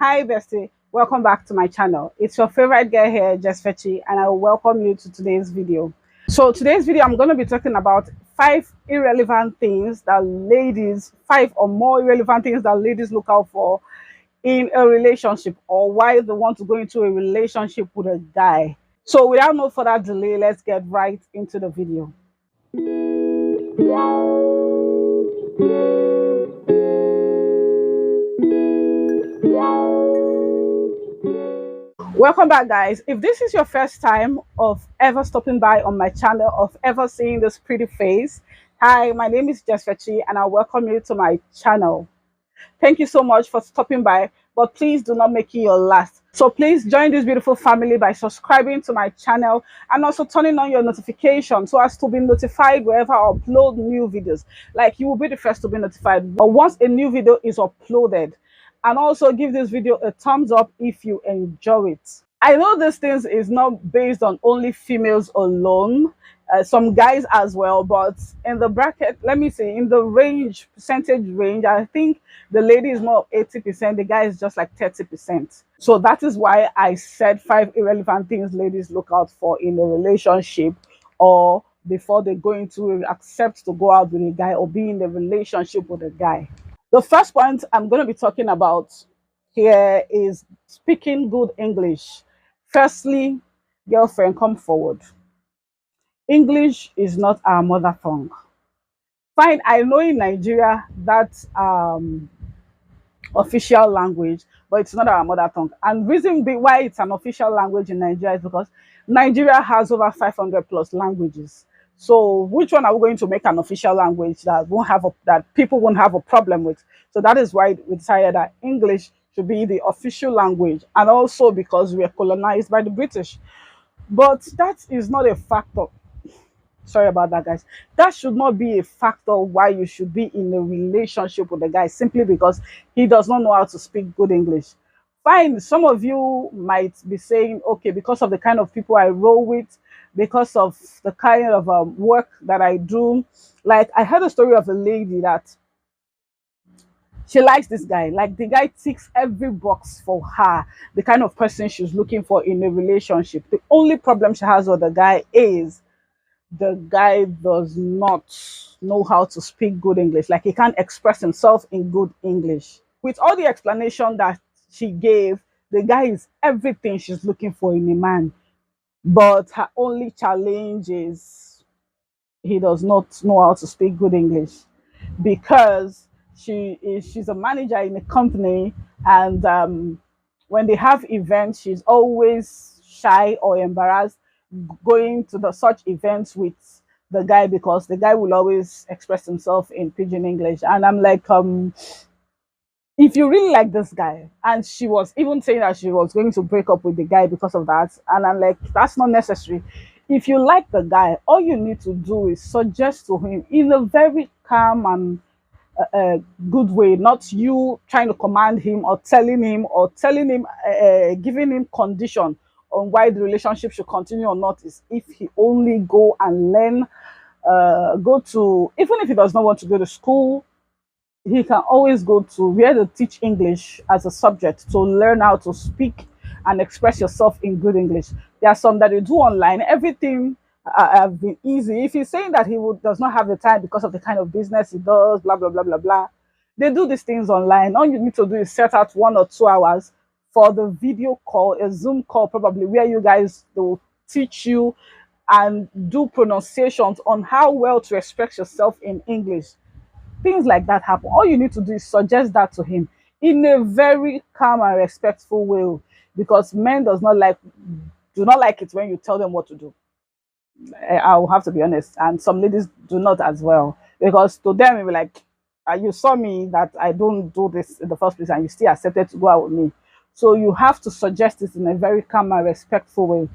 Hi bestie, welcome back to my channel. It's your favorite girl here, IAMJESSFECHI, and I will welcome you to today's video. So today's video, I'm going to be talking about five or more irrelevant things that ladies look out for in a relationship, or why they want to go into a relationship with a guy. So without no further delay, let's get right into the video. Welcome back, guys. If this is your first time of ever stopping by on my channel, of ever seeing this pretty face, hi, my name is IAMJESSFECHI and I welcome you to my channel. Thank you so much for stopping by, but please do not make it your last. So please join this beautiful family by subscribing to my channel and also turning on your notifications so as to be notified wherever I upload new videos. Like, you will be the first to be notified but once a new video is uploaded. And also give this video a thumbs up if you enjoy it. I know this thing is not based on only females alone, some guys as well, but in the bracket, let me say, in the percentage range, I think the lady is more 80%, the guy is just like 30%. So that is why I said 5 irrelevant things ladies look out for in a relationship, or before they go into accept to go out with a guy or be in a relationship with a guy. The first point I'm going to be talking about here is speaking good English. Firstly, girlfriend, come forward. English is not our mother tongue. Fine, I know in Nigeria that's official language, but it's not our mother tongue. And reason why it's an official language in Nigeria is because Nigeria has over 500 plus languages. So which one are we going to make an official language that that people won't have a problem with? So that is why we decided that English should be the official language, and also because we are colonized by the British. But that is not a factor. Sorry about that, guys. That should not be a factor why you should be in a relationship with a guy simply because he does not know how to speak good English. Fine, some of you might be saying, okay, because of the kind of people I roll with, because of the kind of work that I do. Like, I heard a story of a lady that she likes this guy. Like, the guy ticks every box for her, the kind of person she's looking for in a relationship. The only problem she has with the guy is the guy does not know how to speak good English. Like, he can't express himself in good English. With all the explanation that she gave, the guy is everything she's looking for in a man. But her only challenge is he does not know how to speak good English, because she's a manager in a company, and when they have events, she's always shy or embarrassed going to such events with the guy, because the guy will always express himself in pidgin English. And I'm like, if you really like this guy, and she was even saying that she was going to break up with the guy because of that, and I'm like, that's not necessary. If you like the guy, all you need to do is suggest to him in a very calm and good way, not you trying to command him or telling him giving him condition on why the relationship should continue or not. Is if he only go and learn, go to, even if he does not want to go to school, he can always go to where they teach English as a subject to learn how to speak and express yourself in good English. There are some that you do online. Everything have been easy. If he's saying that does not have the time because of the kind of business he does, blah, blah, blah, blah, blah, they do these things online. All you need to do is set out 1 or 2 hours for the video call, a Zoom call probably, where you guys, they will teach you and do pronunciations on how well to express yourself in English. Things like that happen. All you need to do is suggest that to him in a very calm and respectful way, because men do not like it when you tell them what to do. I will have to be honest, and some ladies do not as well, because to them it will be like, you saw me that I don't do this in the first place and you still accepted to go out with me. So you have to suggest it in a very calm and respectful way.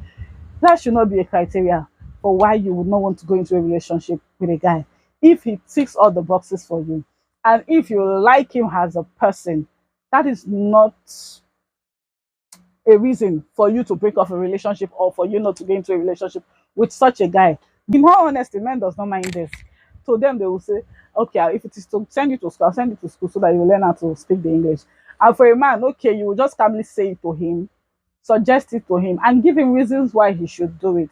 That should not be a criteria for why you would not want to go into a relationship with a guy. If he ticks all the boxes for you, and if you like him as a person, that is not a reason for you to break off a relationship or for you not to get into a relationship with such a guy. In all honesty, men does not mind this. To them, they will say, okay, if it is to send you to school, I'll send you to school so that you learn how to speak the English. And for a man, okay, you will just calmly say it to him, suggest it to him, and give him reasons why he should do it.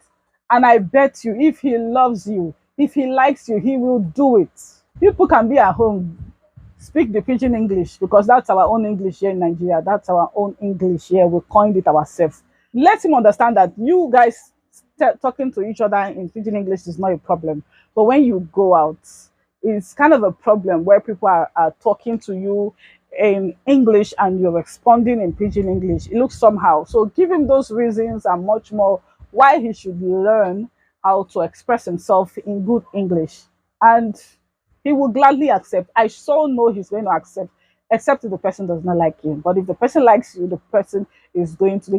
And I bet you, if he loves you, if he likes you, he will do it. People can be at home, speak the pidgin English, because that's our own English here in Nigeria. That's our own English here. We coined it ourselves. Let him understand that you guys talking to each other in pidgin English is not a problem. But when you go out, it's kind of a problem where people are talking to you in English and you're responding in pidgin English. It looks somehow. So give him those reasons and much more why he should learn how to express himself in good English. And he will gladly accept. I so know he's going to accept, except if the person does not like him. But if the person likes you, the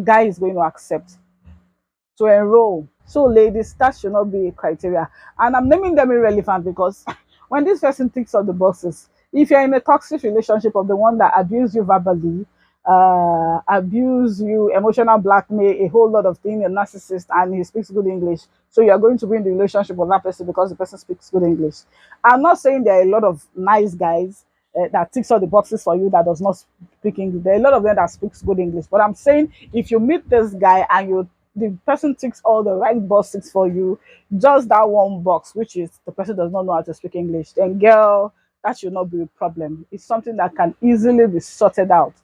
guy is going to accept to enroll. So, ladies, that should not be a criteria. And I'm naming them irrelevant because when this person ticks all the boxes, if you're in a toxic relationship of the one that abuse you verbally, abuse you, emotional blackmail, a whole lot of things, a narcissist, and he speaks good English. So you are going to be in the relationship with that person because the person speaks good English. I'm not saying there are a lot of nice guys that ticks all the boxes for you that does not speak English. There are a lot of them that speaks good English. But I'm saying if you meet this guy and the person ticks all the right boxes for you, just that one box, which is the person does not know how to speak English, then girl, that should not be a problem. It's something that can easily be sorted out.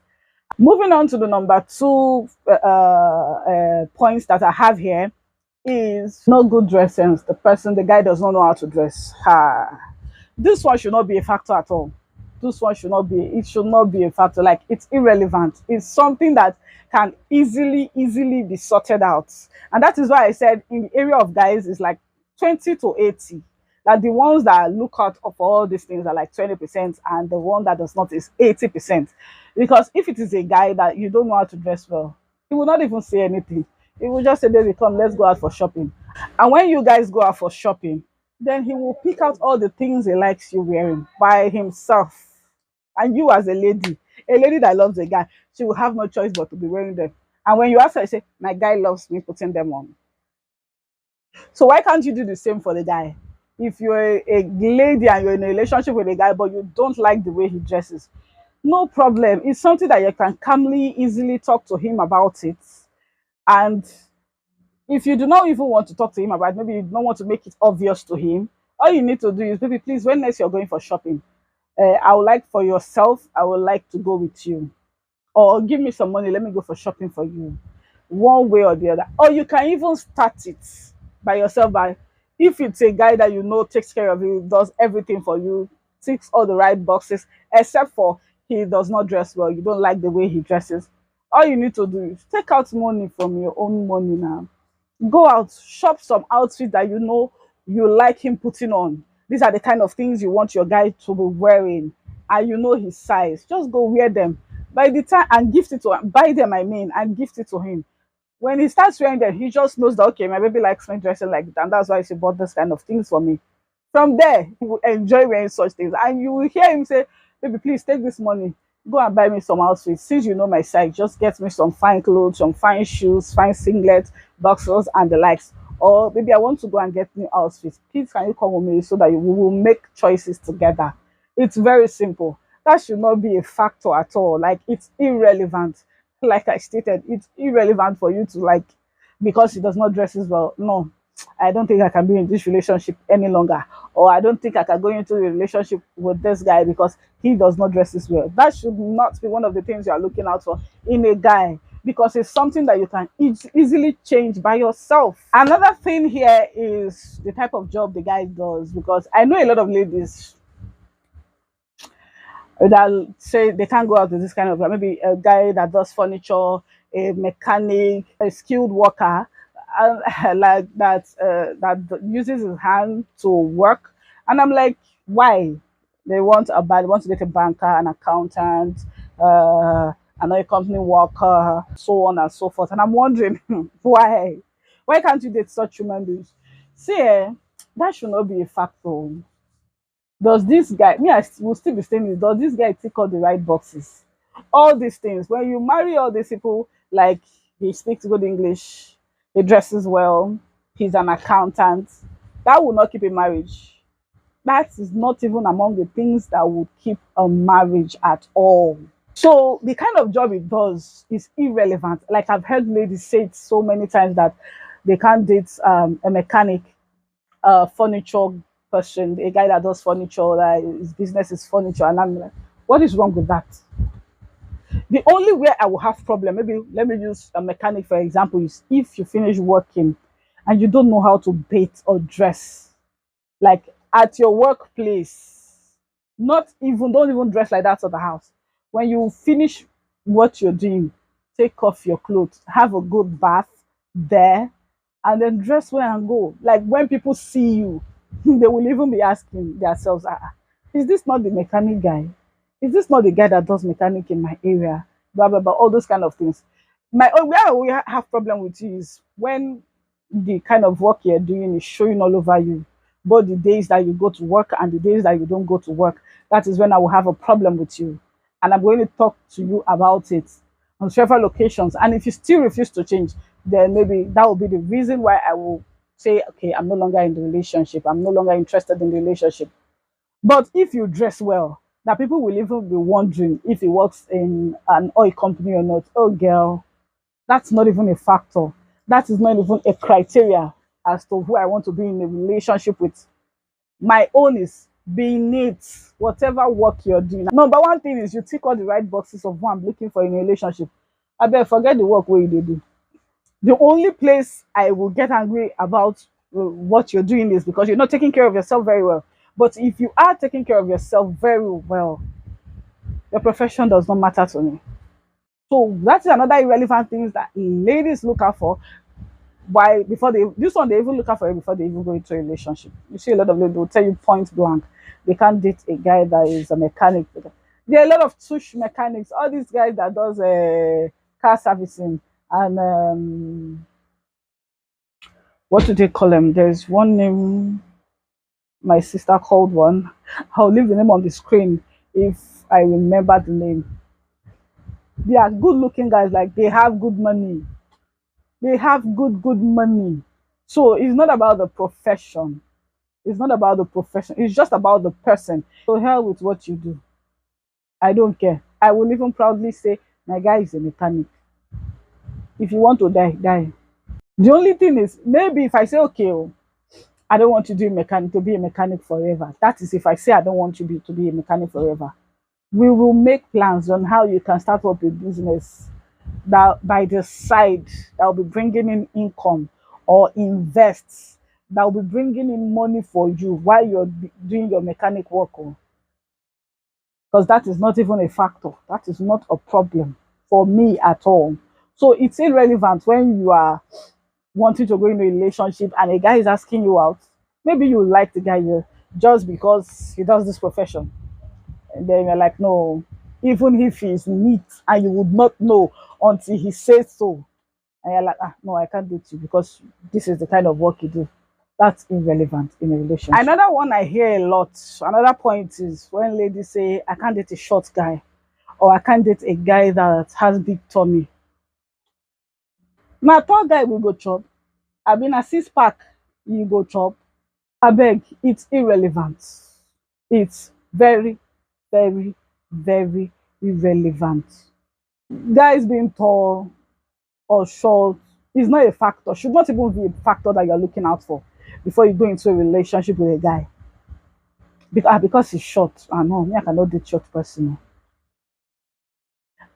Moving on to the number two points that I have here is no good dress sense. The guy does not know how to dress. This one should not be a factor at all. This one should not be, it should not be a factor. Like, it's irrelevant. It's something that can easily be sorted out. And that is why I said in the area of guys is like 20 to 80. Like the ones that look out for all these things are like 20%, and the one that does not is 80%. Because if it is a guy that you don't know how to dress well, he will not even say anything. He will just say, baby, come, let's go out for shopping. And when you guys go out for shopping, then he will pick out all the things he likes you wearing by himself. And you as a lady that loves a guy, she will have no choice but to be wearing them. And when you ask her, you say, my guy loves me putting them on. So why can't you do the same for the guy? If you're a lady and you're in a relationship with a guy, but you don't like the way he dresses, no problem. It's something that you can calmly, easily talk to him about it. And if you do not even want to talk to him about it, maybe you don't want to make it obvious to him, all you need to do is, baby, please, when next you're going for shopping, I would like for yourself, I would like to go with you. Or give me some money, let me go for shopping for you. One way or the other. Or you can even start it by yourself. By if it's a guy that you know takes care of you, does everything for you, ticks all the right boxes, except for he does not dress well, you don't like the way he dresses. All you need to do is take out money from your own money now. Go out, shop some outfits that you know you like him putting on. These are the kind of things you want your guy to be wearing, and you know his size. Just go wear them. By the time and gift it to him, buy them, I mean, and gift it to him. When he starts wearing them, he just knows that okay, my baby likes me dressing like that, and that's why she bought this kind of things for me. From there, he will enjoy wearing such things, and you will hear him say, "Baby, please take this money, go and buy me some outfits. Since you know my size, just get me some fine clothes, some fine shoes, fine singlets, boxers, and the likes. Or maybe I want to go and get new outfits. Please, can you come with me so that we will make choices together?" It's very simple. That should not be a factor at all. Like, it's irrelevant. Like I stated, it's irrelevant for you to like because he does not dress as well. No, I don't think I can be in this relationship any longer. Or I don't think I can go into a relationship with this guy because he does not dress as well. That should not be one of the things you are looking out for in a guy, because it's something that you can easily change by yourself. Another thing here is the type of job the guy does, because I know a lot of ladies that say they can't go out with this kind of maybe a guy that does furniture, a mechanic, a skilled worker, like that that uses his hand to work. And I'm like, why? They want they want to get a banker, an accountant, another company worker, so on and so forth. And I'm wondering why? Why can't you date such human beings? See, that should not be a factor. Does this guy, me, will still be saying this, does this guy tick all the right boxes? All these things. When you marry all these people, like he speaks good English, he dresses well, he's an accountant, that will not keep a marriage. That is not even among the things that would keep a marriage at all. So the kind of job it does is irrelevant. Like I've heard ladies say it so many times that they can't date a mechanic, a furniture person, a guy that does furniture, that his business is furniture. And I'm like, what is wrong with that? The only way I will have problem, maybe let me use a mechanic for example, is if you finish working and you don't know how to bait or dress. Like at your workplace, not even don't even dress like that at the house. When you finish what you're doing, take off your clothes, have a good bath there, and then dress well and go. Like when people see you, they will even be asking themselves, is this not the mechanic guy? Is this not the guy that does mechanic in my area? Blah blah blah, all those kind of things. My own where we have problem with you is when the kind of work you're doing is showing all over you, both the days that you go to work and the days that you don't go to work. That is when I will have a problem with you, and I'm going to talk to you about it on several occasions. And if you still refuse to change, then maybe that will be the reason why I will say, okay, I'm no longer in the relationship. I'm no longer interested in the relationship. But if you dress well, that people will even be wondering if he works in an oil company or not. Oh, girl, that's not even a factor. That is not even a criteria as to who I want to be in a relationship with. My own is being neat, whatever work you're doing. Number one thing is you tick all the right boxes of what I'm looking for in a relationship. I bet forget the work where you do. The only place I will get angry about what you're doing is because you're not taking care of yourself very well. But if you are taking care of yourself very well, your profession does not matter to me. So that's another irrelevant things that ladies look out for. Why before they this one they even look out for it before they even go into a relationship. You see a lot of ladies will tell you point blank they can't date a guy that is a mechanic. There are a lot of tush mechanics, all these guys that does car servicing and what do they call them? There's one name my sister called one. I'll leave the name on the screen if I remember the name. They are good looking guys, like they have good money. They have good money. So it's not about the profession. It's not about the profession. It's just about the person. So hell with what you do. I don't care. I will even proudly say my guy is a mechanic. If you want to die, die. The only thing is maybe if I say okay, oh, I don't want to do mechanic to be a mechanic forever. That is if I say I don't want to be a mechanic forever. We will make plans on how you can start up a business that by the side that will be bringing in income or invest that will be bringing in money for you while you're doing your mechanic work. Because that is not even a factor. That is not a problem for me at all. So it's irrelevant when you are wanting to go in a relationship and a guy is asking you out. Maybe you like the guy just because he does this profession. And then you're like, no, even if he's neat and you would not know until he says so. And you're like, no, I can't date you because this is the kind of work you do. That's irrelevant in a relationship. Another one I hear a lot, another point is when ladies say, I can't date a short guy or I can't date a guy that has big tummy. Now, tall guy will go chop. I mean, a six pack, you go chop. I beg, it's irrelevant. It's very, very, very irrelevant. Guys being tall or short is not a factor, should not even be a factor that you're looking out for before you go into a relationship with a guy. Because he's short. I know, me, I cannot date short person.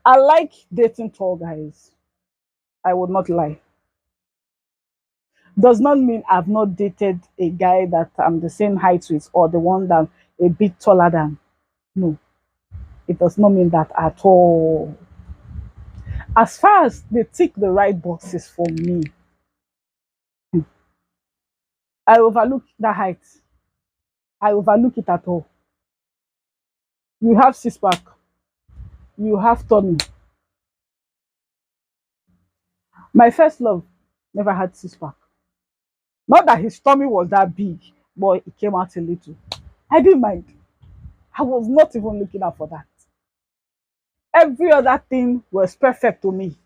I like dating tall guys. I would not lie. Does not mean I've not dated a guy that I'm the same height with or the one that a bit taller than. No, it does not mean that at all. As far as they tick the right boxes for me, I overlook that height. I overlook it at all. You have six pack, you have tummy. My first love never had six pack. Not that his tummy was that big, but it came out a little. I didn't mind. I was not even looking out for that. Every other thing was perfect to me.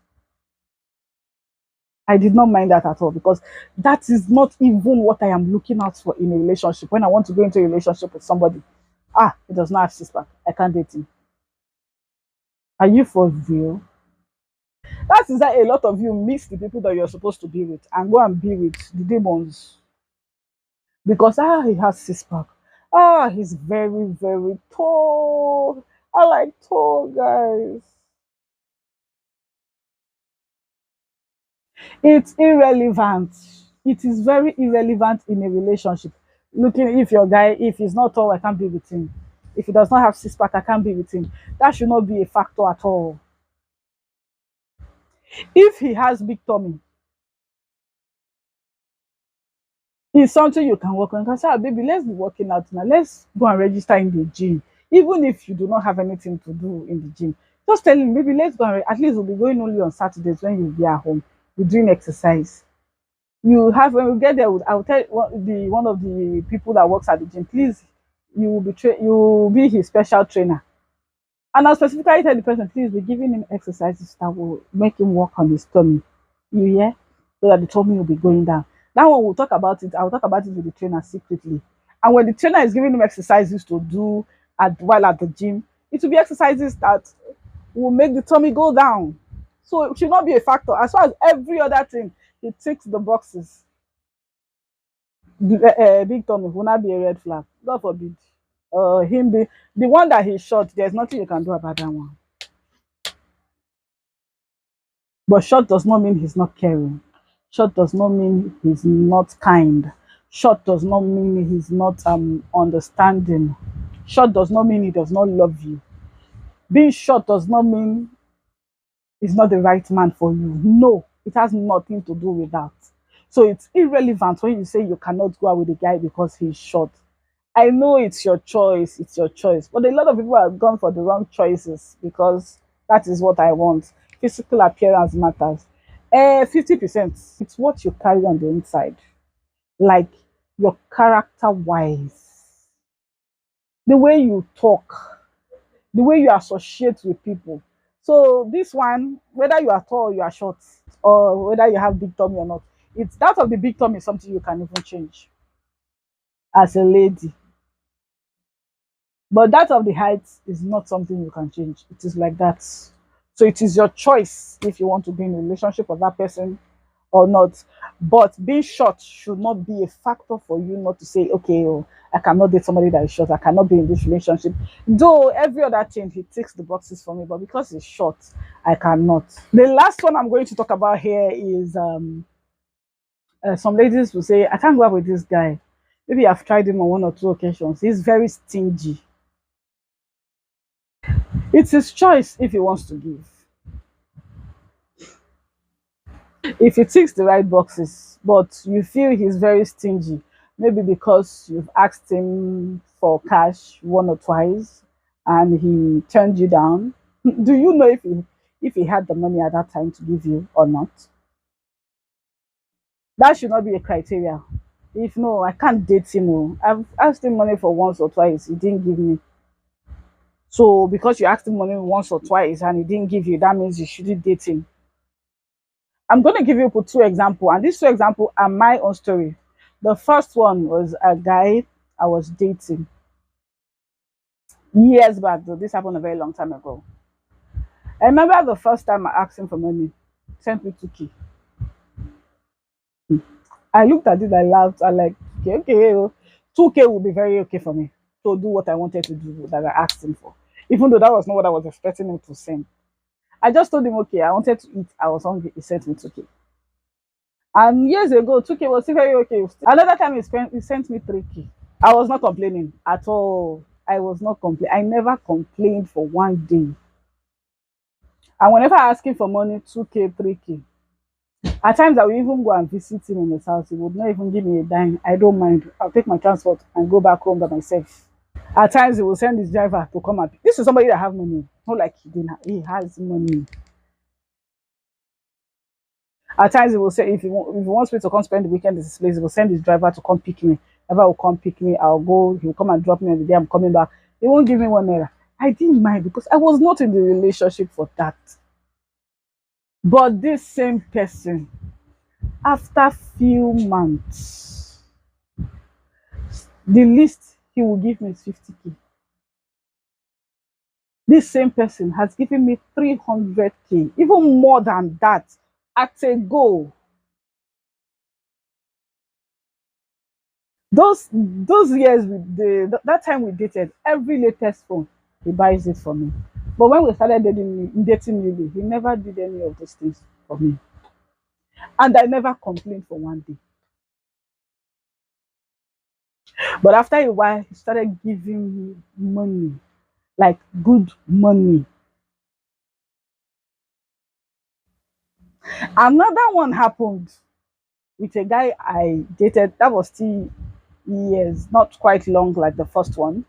I did not mind that at all because that is not even what I am looking out for in a relationship. When I want to go into a relationship with somebody, it does not have six pack. I can't date him. Are you for real? That is that a lot of you miss the people that you're supposed to be with and go and be with the demons because he has six pack. He's very, very tall. I like tall guys. It's irrelevant. It is very irrelevant in a relationship. Looking if your guy, if he's not tall, I can't be with him. If he does not have six pack, I can't be with him. That should not be a factor at all. If he has big tummy, it's something you can work on. You can say, "Ah, baby, let's be working out now. Let's go and register in the gym." Even if you do not have anything to do in the gym, just tell him, maybe let's go and at least we'll be going only on Saturdays when you'll be at home. We're doing exercise. You have when we get there, I'll tell one of the people that works at the gym, please, you will be his special trainer. And I'll specifically tell the person, please be giving him exercises that will make him work on his tummy. You hear? So that the tummy will be going down. That one we'll talk about it. I'll talk about it with the trainer secretly. And when the trainer is giving him exercises to do while at the gym, it will be exercises that will make the tummy go down. So it should not be a factor. As far as every other thing, it ticks the boxes. Big tummy will not be a red flag. God forbid. Him be the one that he's short. There's nothing you can do about that one. But short does not mean he's not caring. Short does not mean he's not kind. Short does not mean he's not understanding. Short does not mean he does not love you. Being short does not mean he's not the right man for you. No, it has nothing to do with that. So it's irrelevant when you say you cannot go out with a guy because he's short. I know it's your choice, but a lot of people have gone for the wrong choices because that is what I want. Physical appearance matters. 50%, it's what you carry on the inside, like your character wise, the way you talk, the way you associate with people. So this one, whether you are tall or you are short, or whether you have big tummy or not, it's that of the big tummy is something you can even change as a lady. But that of the height is not something you can change. It is like that. So it is your choice if you want to be in a relationship with that person or not. But being short should not be a factor for you not to say, okay, oh, I cannot date somebody that is short. I cannot be in this relationship. Though every other thing he ticks the boxes for me, but because he's short, I cannot. The last one I'm going to talk about here is some ladies will say, I can't go out with this guy. Maybe I've tried him on one or two occasions. He's very stingy. It's his choice if he wants to give. If he ticks the right boxes, but you feel he's very stingy, maybe because you've asked him for cash one or twice and he turned you down. Do you know if he had the money at that time to give you or not? That should not be a criteria. If no, I can't date him. Oh. I've asked him money for once or twice, he didn't give me. So because you asked him money once or twice and he didn't give you, that means you shouldn't date him. I'm going to give you two examples, and these two examples are my own story. The first one was a guy I was dating years back, though this happened a very long time ago. I remember the first time I asked him for money, sent me 2K. I looked at it, I laughed, I like, okay, okay, oh, 2K will be very okay for me to do what I wanted to do that I asked him for, even though that was not what I was expecting him to send. I just told him, okay, I wanted to eat, I was hungry, he sent me 2K. And years ago, 2K was still very okay. Another time he sent me 3K. I was not complaining at all. I was not complaining. I never complained for one day. And whenever I ask him for money, 2K, 3K. At times I will even go and visit him in his house. He would not even give me a dime. I don't mind. I'll take my transport and go back home by myself. At times he will send his driver to come and this is somebody that have money. Not like he didn't he has money. At times he will say if he wants me to come spend the weekend in his place, he will send his driver to come pick me. Driver will come pick me. I'll go. He will come and drop me on the day I'm coming back. He won't give me 1 naira. I didn't mind because I was not in the relationship for that. But this same person, after few months, the least he will give me is 50K. This same person has given me 300K, even more than that, at a go. Those years, that time we dated, every latest phone he buys it for me. But when we started dating newly, he never did any of those things for me, and I never complained for one day. But after a while, he started giving me money, like good money. Another one happened with a guy I dated. That was still years, not quite long like the first one.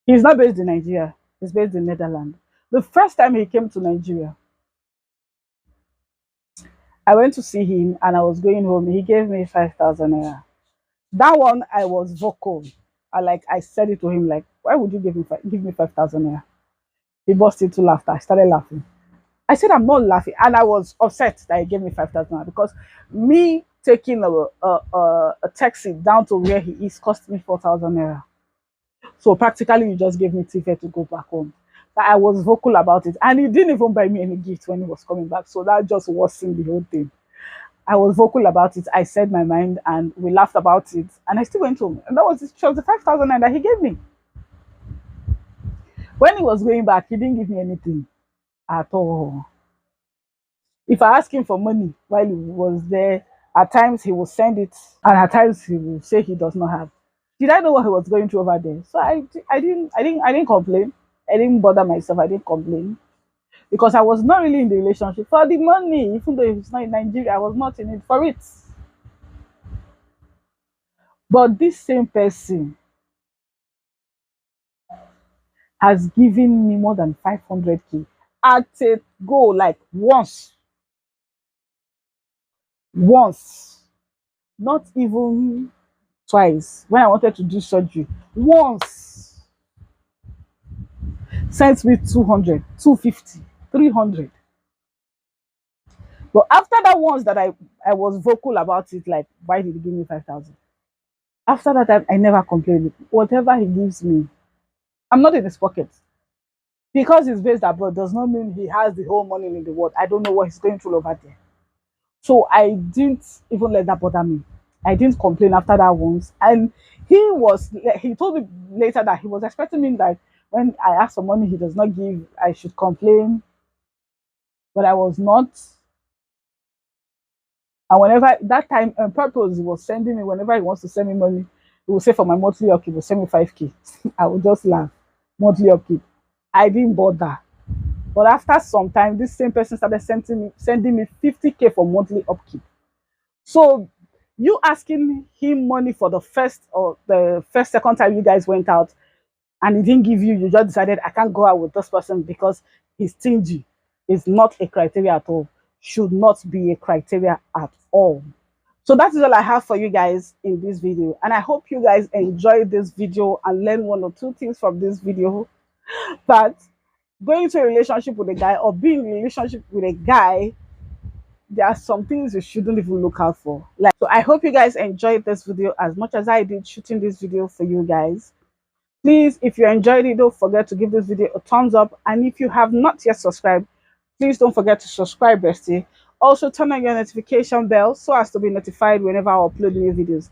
He's not based in Nigeria. He's based in Netherlands. The first time he came to Nigeria, I went to see him and I was going home. He gave me 5,000 naira. That one I was vocal. I said it to him like, why would you give me 5,000 naira? He burst into laughter. I started laughing. I said I'm not laughing, and I was upset that he gave me 5,000 naira because me taking a taxi down to where he is cost me 4,000 naira. So practically, you just gave me ticket to go back home. But I was vocal about it, and he didn't even buy me any gift when he was coming back. So that just worsened the whole thing. I was vocal about it. I said my mind, and we laughed about it. And I still went home, and that was it. Was the 5,000 that he gave me. When he was going back, he didn't give me anything at all. If I ask him for money while he was there, at times he will send it, and at times he will say he does not have. Did I know what he was going through over there? So I didn't complain. I didn't bother myself. I didn't complain because I was not really in the relationship for the money. Even though it's not in Nigeria, I was not in it for it. But this same person has given me more than 500K at a go, like once, not even twice. When I wanted to do surgery, once sent me 200, 250, 300. But after that once that I was vocal about it, like, why did he give me 5,000? After that, I never complained. Whatever he gives me, I'm not in his pocket. Because he's based abroad does not mean he has the whole money in the world. I don't know what he's going through over there. So I didn't even let that bother me. I didn't complain after that once. And he told me later that he was expecting me that when I asked for money he does not give, I should complain. But I was not. And whenever that time on purpose he was sending me, whenever he wants to send me money, he will say for my monthly upkeep, he will send me 5K. I would just laugh. Monthly upkeep. I didn't bother. But after some time, this same person started sending me 50K for monthly upkeep. So you asking him money for second time you guys went out and he didn't give you, you just decided I can't go out with this person because he's stingy, is not a criteria at all. Should not be a criteria at all. So that is all I have for you guys in this video. And I hope you guys enjoyed this video and learn one or two things from this video. But going to a relationship with a guy or being in a relationship with a guy, there are some things you shouldn't even look out for. Like, so I hope you guys enjoyed this video as much as I did shooting this video for you guys. Please, if you enjoyed it, don't forget to give this video a thumbs up. And if you have not yet subscribed, please don't forget to subscribe, bestie. Also, turn on your notification bell so as to be notified whenever I upload new videos.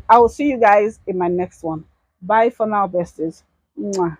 I will see you guys in my next one. Bye for now, besties. Mwah.